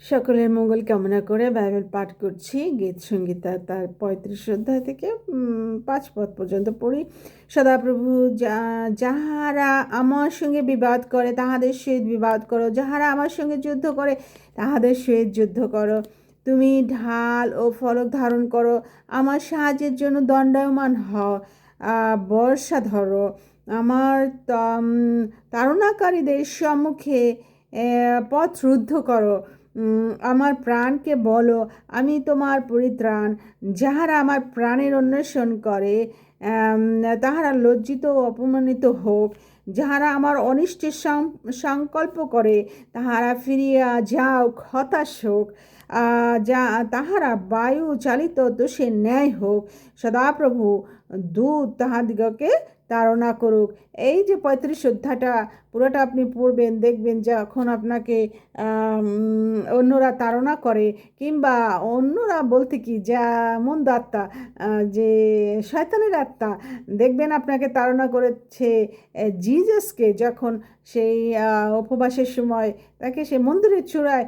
সকলের মঙ্গল কামনা করে বাইবেল পাঠ করছি। গীত সংগীতা তার 35 অধ্যায় থেকে 5 পদ পর্যন্ত পড়ি। সদাপ্রভু, যাহারা আমার সঙ্গে বিবাদ করে তাহাদের সহিত বিবাদ করো, যাহারা আমার সঙ্গে যুদ্ধ করে তাহাদের সহিত যুদ্ধ করো। তুমি ঢাল ও ফলক ধারণ করো, আমার সাহায্যের জন্য দণ্ডায়মান হও, বর্ষা ধরো। আমার তাড়নাকারীদের সম্মুখে পথ রুদ্ধ করো। আমার প্রাণকে বলো, আমি তোমার পরিত্রাণ। যাহারা আমার প্রাণের অন্বেষণ করে তাহারা লজ্জিত ও অপমানিত হোক। যাহারা আমার অনিষ্টের সংকল্প করে তাহারা ফিরিয়া যাও, হতাশ হোক। তাহারা বায়ু চালিত দোষে ন্যায় হোক। সদাপ্রভু দূত তাহাদিগকে তাড়না করুক। এই যে 35 অধ্যায়টা পুরোটা আপনি পড়বেন, দেখবেন যখন আপনাকে অন্যরা তাড়না করে, কিংবা অন্যরা বলতে কি যা মন্দ আত্মা, যে শয়তানের আত্মা, দেখবেন আপনাকে তাড়না করেছে। জিজাসকে যখন সেই উপবাসের সময় তাকে সে মন্দিরের চূড়ায়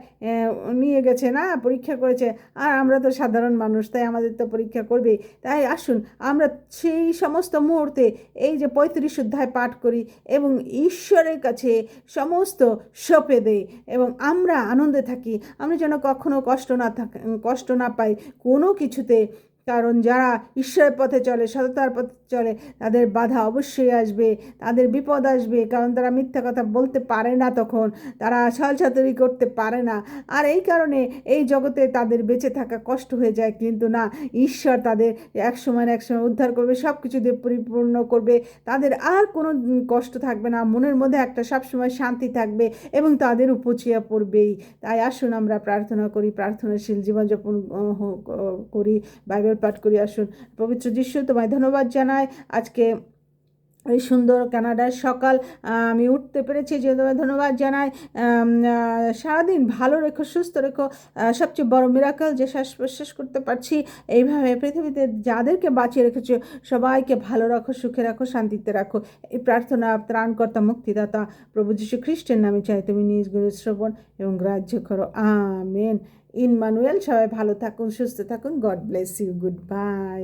নিয়ে গেছে না, পরীক্ষা করেছে। আর আমরা তো সাধারণ মানুষ, তাই আমাদের তো পরীক্ষা করবে। তাই আসুন আমরা সেই সমস্ত মুহূর্তে এই যে 35 অধ্যায় পাঠ করি এবং ঈশ্বরের কাছে সমস্ত সঁপে দেই এবং আমরা আনন্দে থাকি। আমরা যেন কখনো কষ্ট না পাই কোনো কিছুতে। কারণ যারা ঈশ্বরের পথে চলে, সততার পথে চলে, তাদের বাধা অবশ্যই আসবে, তাদের বিপদ আসবে। কারণ তারা মিথ্যা কথা বলতে পারে না, তখন তারা ছলচাতুরি করতে পারে না। আর এই কারণে এই জগতে তাদের বেঁচে থাকা কষ্ট হয়ে যায়। কিন্তু না, ঈশ্বর তাদের এক সময় উদ্ধার করবে, সব কিছু দিয়ে পরিপূর্ণ করবে। তাদের আর কোনো কষ্ট থাকবে না, মনের মধ্যে একটা সবসময় শান্তি থাকবে এবং তাদের উপচিয়া পড়বেই। তাই আসুন আমরা প্রার্থনা করি, প্রার্থনাশীল জীবনযাপন করি, বাইবেল পাঠ করি। আসুন। পবিত্র যিশু, তোমায় ধন্যবাদ জানাই আজকে এই সুন্দর কানাডার সকাল আমি উঠতে পেরেছি, যে তোমায় ধন্যবাদ জানাই। সারাদিন ভালো রেখো, সুস্থ রেখো। সবচেয়ে বড় মিরাকল যে শ্বাস প্রশ্বাস করতে পারছি, এইভাবে পৃথিবীতে যাদেরকে বাঁচিয়ে রেখেছো সবাইকে ভালো রাখো, সুখে রাখো, শান্তিতে রাখো। এই প্রার্থনা ত্রাণকর্তা মুক্তিদাতা প্রভু যীশু খ্রিস্টের নামে চাই, তুমি নিজ গুরু শ্রবণ এবং গ্রাহ্য করো। আমেন। ইনমানুয়েল। সবাই ভালো থাকুন, সুস্থ থাকুন। God bless you. Good bye.